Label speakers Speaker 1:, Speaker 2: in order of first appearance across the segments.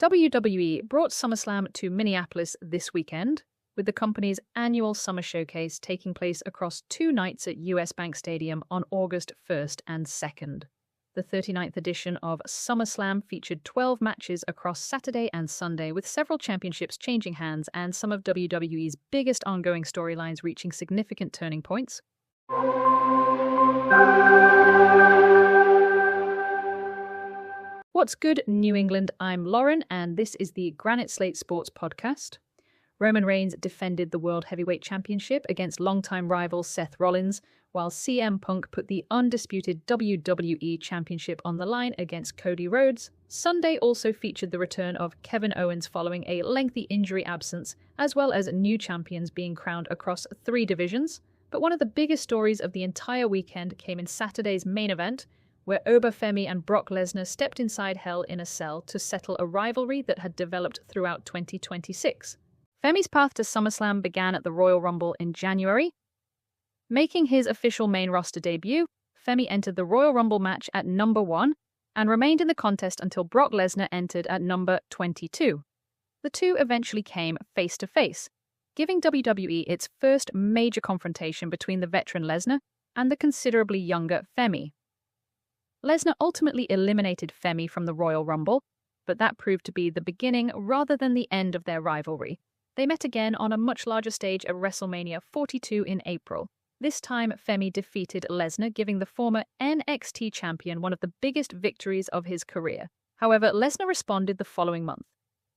Speaker 1: WWE brought SummerSlam to Minneapolis this weekend, with the company's annual summer showcase taking place across 2 nights at US Bank Stadium on August 1st and 2nd. The 39th edition of SummerSlam featured 12 matches across Saturday and Sunday, with several championships changing hands and some of WWE's biggest ongoing storylines reaching significant turning points. What's good, New England? I'm Lauren, and this is the Granite Slate Sports Podcast. Roman Reigns defended the World Heavyweight Championship against longtime rival Seth Rollins, while CM Punk put the undisputed WWE Championship on the line against Cody Rhodes. Sunday also featured the return of Kevin Owens following a lengthy injury absence, as well as new champions being crowned across 3 divisions. But one of the biggest stories of the entire weekend came in Saturday's main event, where Femi and Brock Lesnar stepped inside Hell in a Cell to settle a rivalry that had developed throughout 2026. Femi's path to SummerSlam began at the Royal Rumble in January. Making his official main roster debut, Femi entered the Royal Rumble match at number 1 and remained in the contest until Brock Lesnar entered at number 22. The two eventually came face-to-face, giving WWE its first major confrontation between the veteran Lesnar and the considerably younger Femi. Lesnar ultimately eliminated Femi from the Royal Rumble, but that proved to be the beginning rather than the end of their rivalry. They met again on a much larger stage at WrestleMania 42 in April. This time, Femi defeated Lesnar, giving the former NXT champion one of the biggest victories of his career. However, Lesnar responded the following month.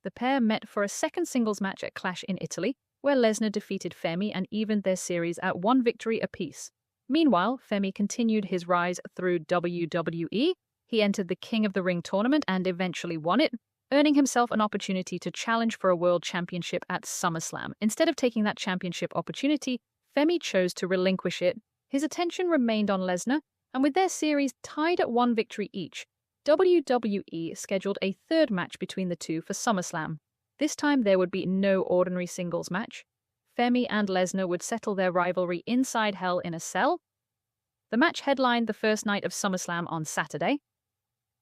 Speaker 1: The pair met for a second singles match at Clash in Italy, where Lesnar defeated Femi and evened their series at 1 victory apiece. Meanwhile, Femi continued his rise through WWE. He entered the King of the Ring tournament and eventually won it, earning himself an opportunity to challenge for a world championship at SummerSlam. Instead of taking that championship opportunity, Femi chose to relinquish it. His attention remained on Lesnar, and with their series tied at 1 victory each, WWE scheduled a third match between the two for SummerSlam. This time there would be no ordinary singles match. Femi and Lesnar would settle their rivalry inside Hell in a Cell. The match headlined the first night of SummerSlam on Saturday.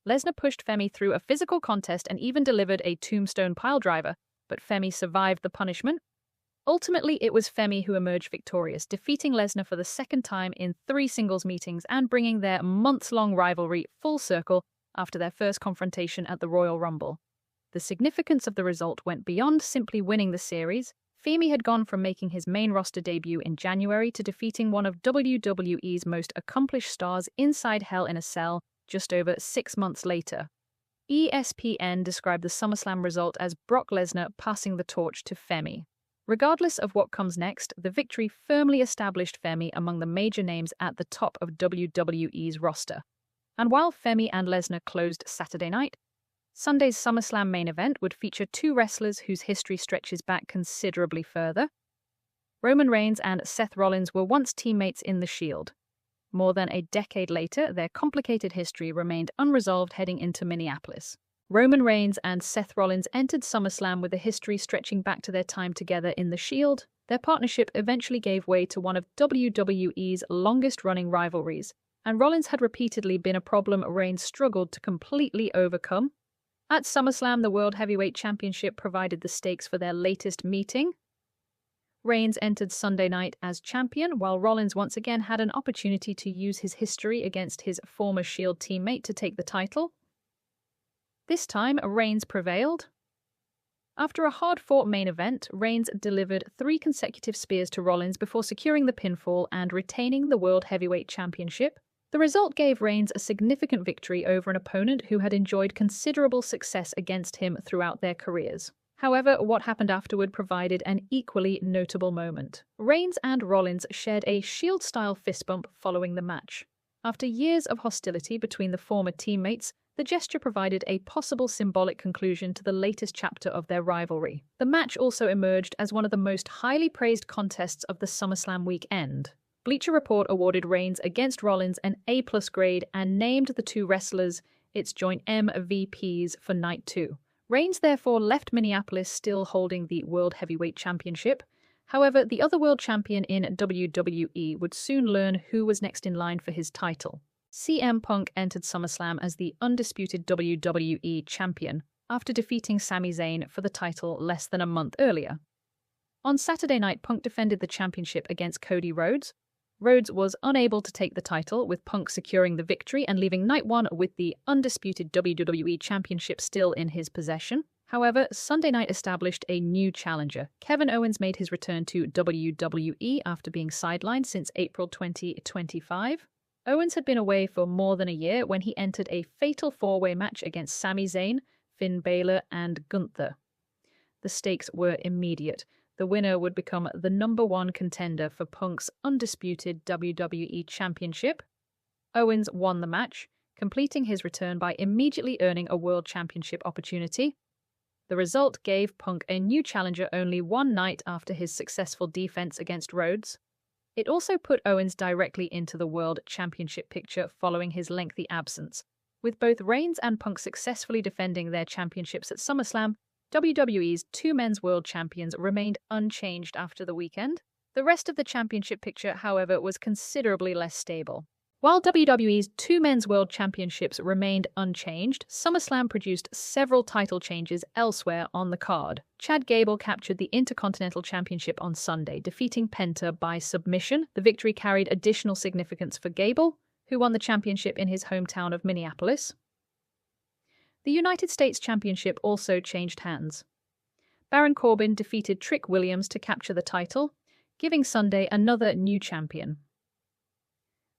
Speaker 1: Lesnar pushed Femi through a physical contest and even delivered a tombstone piledriver, but Femi survived the punishment. Ultimately, it was Femi who emerged victorious, defeating Lesnar for the second time in 3 singles meetings and bringing their months-long rivalry full circle after their first confrontation at the Royal Rumble. The significance of the result went beyond simply winning the series. Femi had gone from making his main roster debut in January to defeating one of WWE's most accomplished stars inside Hell in a Cell just over 6 months later. ESPN described the SummerSlam result as Brock Lesnar passing the torch to Femi. Regardless of what comes next, the victory firmly established Femi among the major names at the top of WWE's roster. And while Femi and Lesnar closed Saturday night, Sunday's SummerSlam main event would feature 2 wrestlers whose history stretches back considerably further. Roman Reigns and Seth Rollins were once teammates in The Shield. More than a decade later, their complicated history remained unresolved heading into Minneapolis. Roman Reigns and Seth Rollins entered SummerSlam with a history stretching back to their time together in The Shield. Their partnership eventually gave way to one of WWE's longest-running rivalries, and Rollins had repeatedly been a problem Reigns struggled to completely overcome. At SummerSlam, the World Heavyweight Championship provided the stakes for their latest meeting. Reigns entered Sunday night as champion, while Rollins once again had an opportunity to use his history against his former Shield teammate to take the title. This time, Reigns prevailed. After a hard-fought main event, Reigns delivered 3 consecutive spears to Rollins before securing the pinfall and retaining the World Heavyweight Championship. The result gave Reigns a significant victory over an opponent who had enjoyed considerable success against him throughout their careers. However, what happened afterward provided an equally notable moment. Reigns and Rollins shared a Shield-style fist bump following the match. After years of hostility between the former teammates, the gesture provided a possible symbolic conclusion to the latest chapter of their rivalry. The match also emerged as one of the most highly praised contests of the SummerSlam weekend. Bleacher Report awarded Reigns against Rollins an A+ grade and named the 2 wrestlers its joint MVPs for Night 2. Reigns therefore left Minneapolis still holding the World Heavyweight Championship. However, the other world champion in WWE would soon learn who was next in line for his title. CM Punk entered SummerSlam as the undisputed WWE champion. after defeating Sami Zayn for the title less than a month earlier. On Saturday night, Punk defended the championship against Cody Rhodes. Rhodes was unable to take the title, with Punk securing the victory and leaving night one with the undisputed WWE Championship still in his possession. However, Sunday night established a new challenger. Kevin Owens made his return to WWE after being sidelined since April 2025. Owens had been away for more than a year when he entered a fatal four-way match against Sami Zayn, Finn Balor, and Gunther. The stakes were immediate. The winner would become the #1 contender for Punk's undisputed WWE Championship. Owens won the match, completing his return by immediately earning a World Championship opportunity. The result gave Punk a new challenger only one night after his successful defense against Rhodes. It also put Owens directly into the World Championship picture following his lengthy absence. With both Reigns and Punk successfully defending their championships at SummerSlam, WWE's two men's world champions remained unchanged after the weekend. The rest of the championship picture, however, was considerably less stable. While WWE's two men's world championships remained unchanged, SummerSlam produced several title changes elsewhere on the card. Chad Gable captured the Intercontinental Championship on Sunday, defeating Penta by submission. The victory carried additional significance for Gable, who won the championship in his hometown of Minneapolis. The United States Championship also changed hands. Baron Corbin defeated Trick Williams to capture the title, giving Sunday another new champion.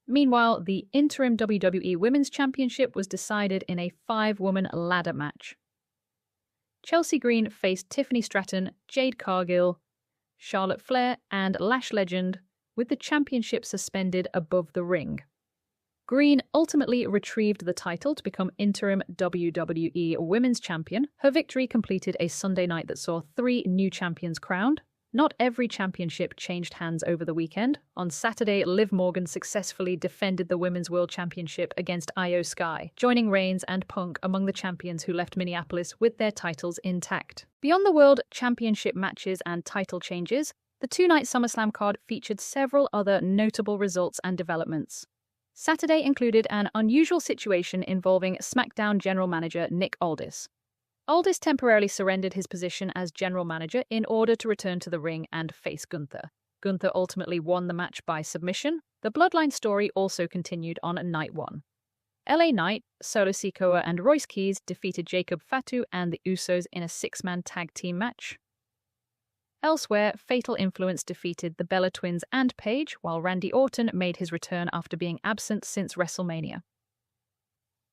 Speaker 1: Meanwhile, the interim WWE Women's Championship was decided in a 5-woman ladder match. Chelsea Green faced Tiffany Stratton, Jade Cargill, Charlotte Flair, and Lash Legend, with the championship suspended above the ring. Green ultimately retrieved the title to become interim WWE Women's Champion. Her victory completed a Sunday night that saw 3 new champions crowned. Not every championship changed hands over the weekend. On Saturday, Liv Morgan successfully defended the Women's World Championship against Io Sky, joining Reigns and Punk among the champions who left Minneapolis with their titles intact. Beyond the World Championship matches and title changes, the two-night SummerSlam card featured several other notable results and developments. Saturday included an unusual situation involving SmackDown General Manager Nick Aldis. Aldis temporarily surrendered his position as General Manager in order to return to the ring and face Gunther. Gunther ultimately won the match by submission. The Bloodline story also continued on night 1. LA Knight, Solo Sikoa, and Royce Keys defeated Jacob Fatu and the Usos in a 6-man tag team match. Elsewhere, Fatal Influence defeated the Bella Twins and Paige, while Randy Orton made his return after being absent since WrestleMania.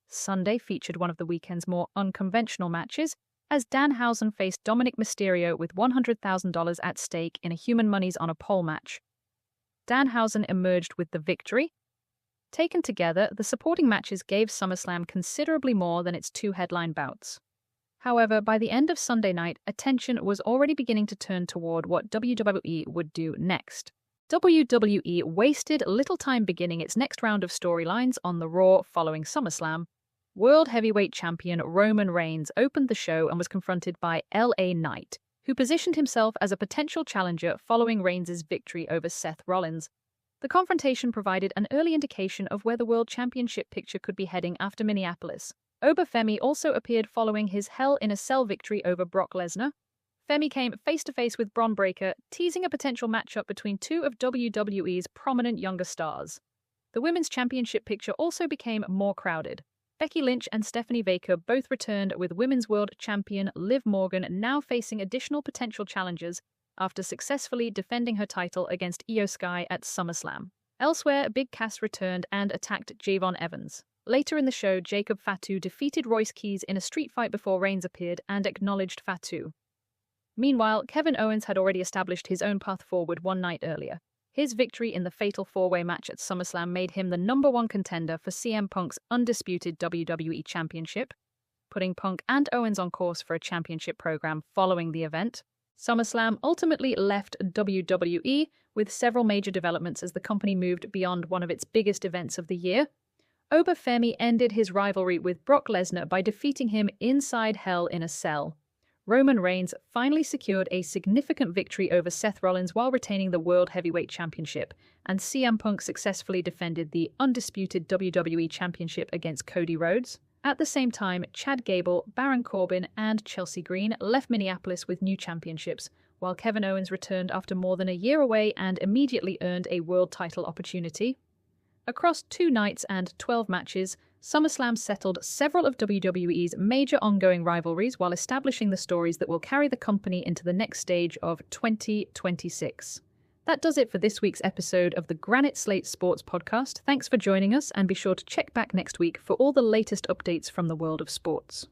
Speaker 1: Sunday featured one of the weekend's more unconventional matches, as Danhausen faced Dominic Mysterio with $100,000 at stake in a Human Monies on a Pole match. Danhausen emerged with the victory. Taken together, the supporting matches gave SummerSlam considerably more than its 2 headline bouts. However, by the end of Sunday night, attention was already beginning to turn toward what WWE would do next. WWE wasted little time beginning its next round of storylines on the Raw following SummerSlam. World Heavyweight Champion Roman Reigns opened the show and was confronted by LA Knight, who positioned himself as a potential challenger following Reigns' victory over Seth Rollins. The confrontation provided an early indication of where the World Championship picture could be heading after Minneapolis. Femi also appeared following his Hell in a Cell victory over Brock Lesnar. Femi came face-to-face with Bron Breakker, teasing a potential matchup between 2 of WWE's prominent younger stars. The Women's Championship picture also became more crowded. Becky Lynch and Stephanie Baker both returned, with Women's World Champion Liv Morgan now facing additional potential challengers after successfully defending her title against Io Sky at SummerSlam. Elsewhere, Big Cass returned and attacked Javon Evans. Later in the show, Jacob Fatu defeated Royce Keys in a street fight before Reigns appeared and acknowledged Fatu. Meanwhile, Kevin Owens had already established his own path forward one night earlier. His victory in the fatal 4-way match at SummerSlam made him the #1 contender for CM Punk's undisputed WWE Championship, putting Punk and Owens on course for a championship program following the event. SummerSlam ultimately left WWE with several major developments as the company moved beyond one of its biggest events of the year. Femi ended his rivalry with Brock Lesnar by defeating him inside Hell in a Cell. Roman Reigns finally secured a significant victory over Seth Rollins while retaining the World Heavyweight Championship, and CM Punk successfully defended the undisputed WWE Championship against Cody Rhodes. At the same time, Chad Gable, Baron Corbin, and Chelsea Green left Minneapolis with new championships, while Kevin Owens returned after more than a year away and immediately earned a world title opportunity. Across 2 nights and 12 matches, SummerSlam settled several of WWE's major ongoing rivalries while establishing the stories that will carry the company into the next stage of 2026. That does it for this week's episode of the Granite Slate Sports Podcast. Thanks for joining us, and be sure to check back next week for all the latest updates from the world of sports.